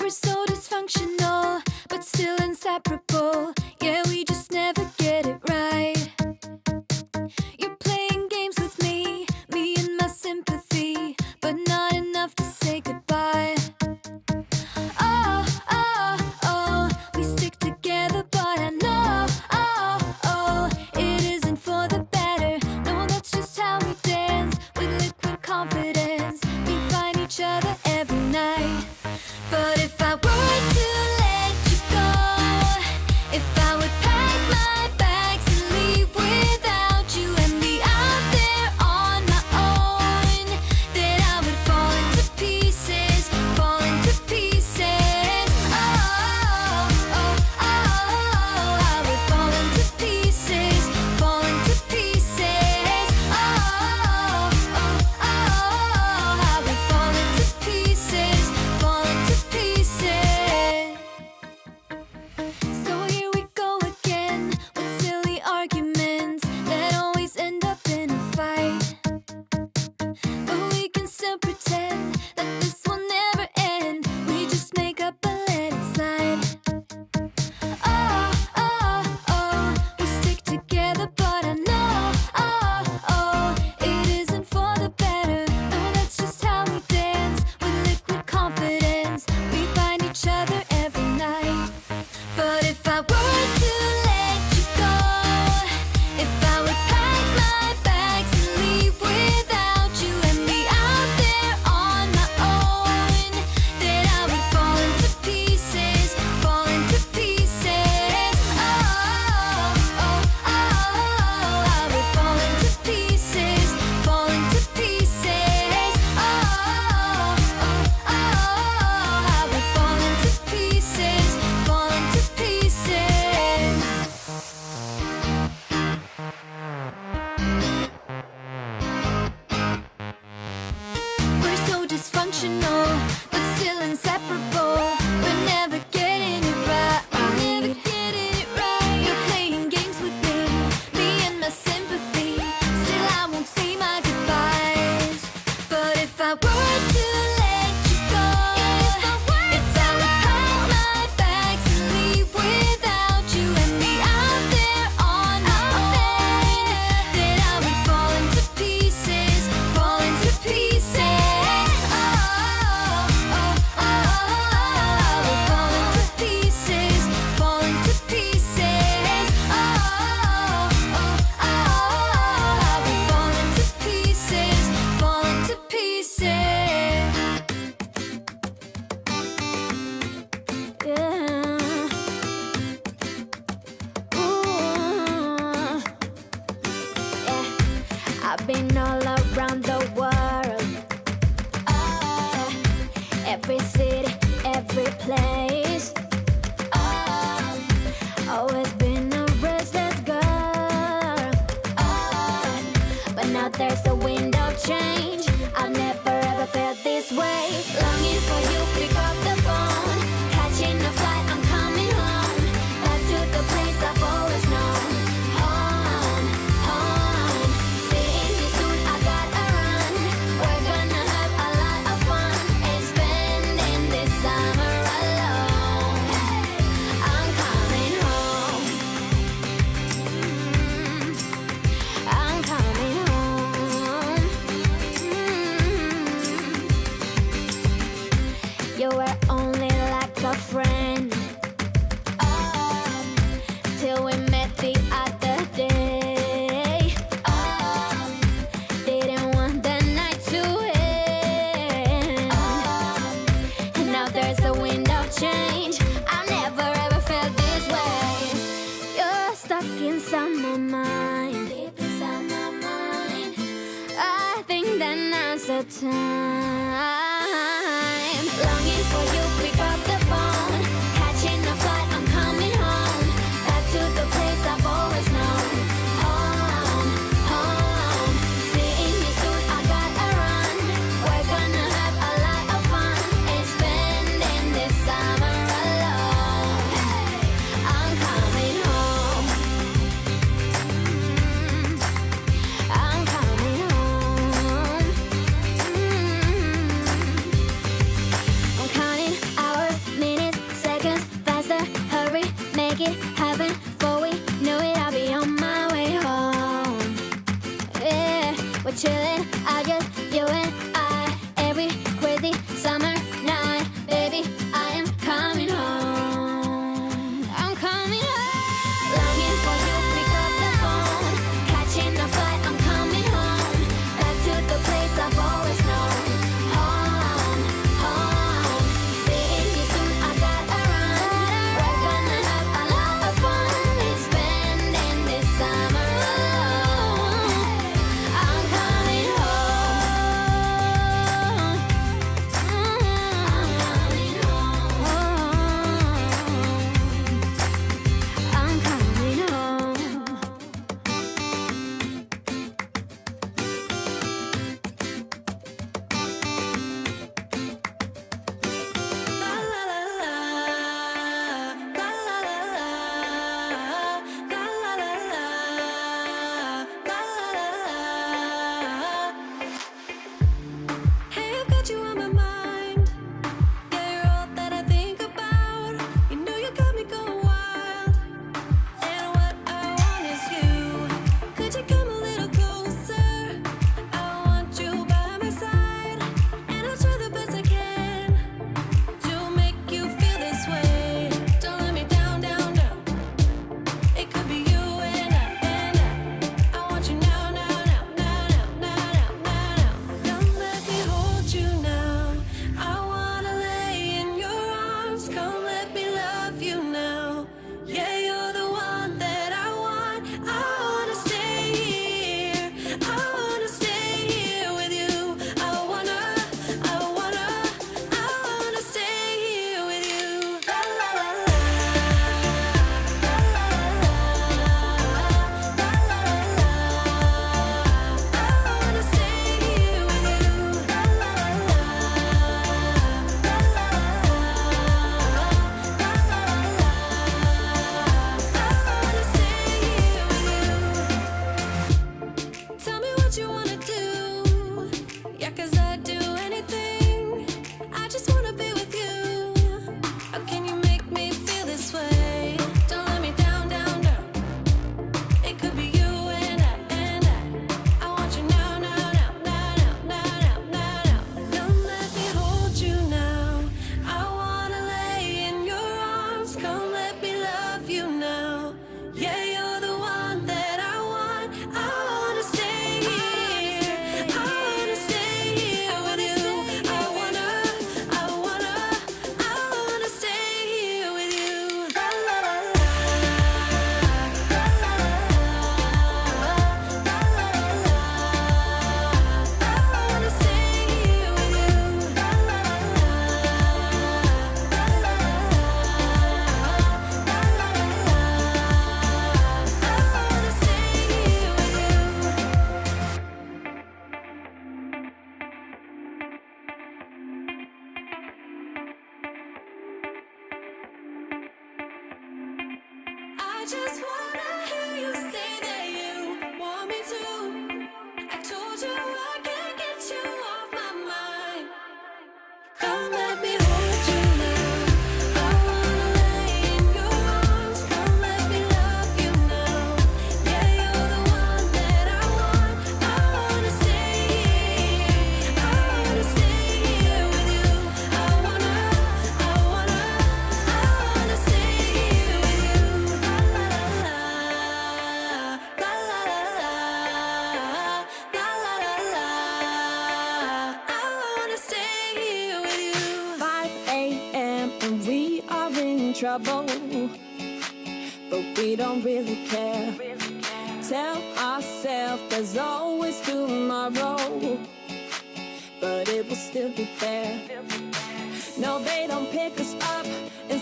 We're so dysfunctional, but still inseparable. Yeah, we just never get it right. You're playing games with me and my sympathy, but not enough to say goodbye. Oh, oh, oh, we stick together, but I know, oh, oh, it isn't for the better. No, that's just how we dance, with liquid confidence. We find each other every night. But if I were to let you go, if I would pack my bags and leave without you and be out there on my own, then I would fall into pieces, fall into pieces. Oh, oh, oh, I would fall into pieces, fall into pieces. Oh, oh, oh, I would fall into pieces, fall into pieces. So here we go again with silly arguments that always end up in a fight. But we can still pretend that this will never end. We just make up and let it slide. Oh, oh, oh, we stick together, but I know, oh, oh, it isn't for the better. No, that's just how we dance, with liquid confidence. We find each other every night. But if I were to let you go, if I would pack my bags and leave without you and be out there on my own, then I would fall into pieces, fall into pieces. Oh, oh, oh, I would fall into pieces, fall into pieces. Oh, oh, oh, I would fall into pieces, fall into pieces. We're so dysfunctional, but still inseparable. We're never getting it right. We're never getting it right. You're playing games with me and my sympathy. Still, I won't say my goodbyes. But if I were to let you go, if I would pack my bags and leave without you and be out there on my own, then I would fall into pieces, fall into pieces. Oh, oh, oh, I would fall into pieces, fall into pieces. Oh, oh, oh, I would fall into pieces, fall into pieces. Yeah. Ooh. Yeah. I've been all around the world. Every city, every place. Always been a restless girl. But now there's a wind of change. I've never ever felt this way. Longing for you, pick up the phone. Catching a flight, I'm coming home. Back to the place I've always known. Home, home. Seeing you soon, I gotta run. We're gonna have a lot of fun and spending this summer alone. I'm coming home. I'm coming home. You were only like a friend till we met the other day. Didn't want the night to end. And now there's a wind of change. I've never ever felt this way. You're stuck inside my mind, deep inside my mind. I think that now's the time. Longing for you, pick up the phone. Catching a flight, I'm coming home. Back to the place I've always known. Home, home. Seeing you soon, I gotta run. We're gonna have a lot of fun and spending this summer alone. I'm coming home. I'm coming home. just wanna hear you say that you want me to. I told you I can't get you off my mind. Come let me hold you now. I wanna lay in your arms. Come let me love you now. Yeah, you're the one that I want. I wanna stay here. I wanna stay here with you. I wanna stay here with you. La la la la, la la la la, la la la la. I wanna stay here with you. 5 a.m. and we are in trouble, but we don't really care. Tell ourselves there's always tomorrow, but it will still be there. No, they don't pick us up and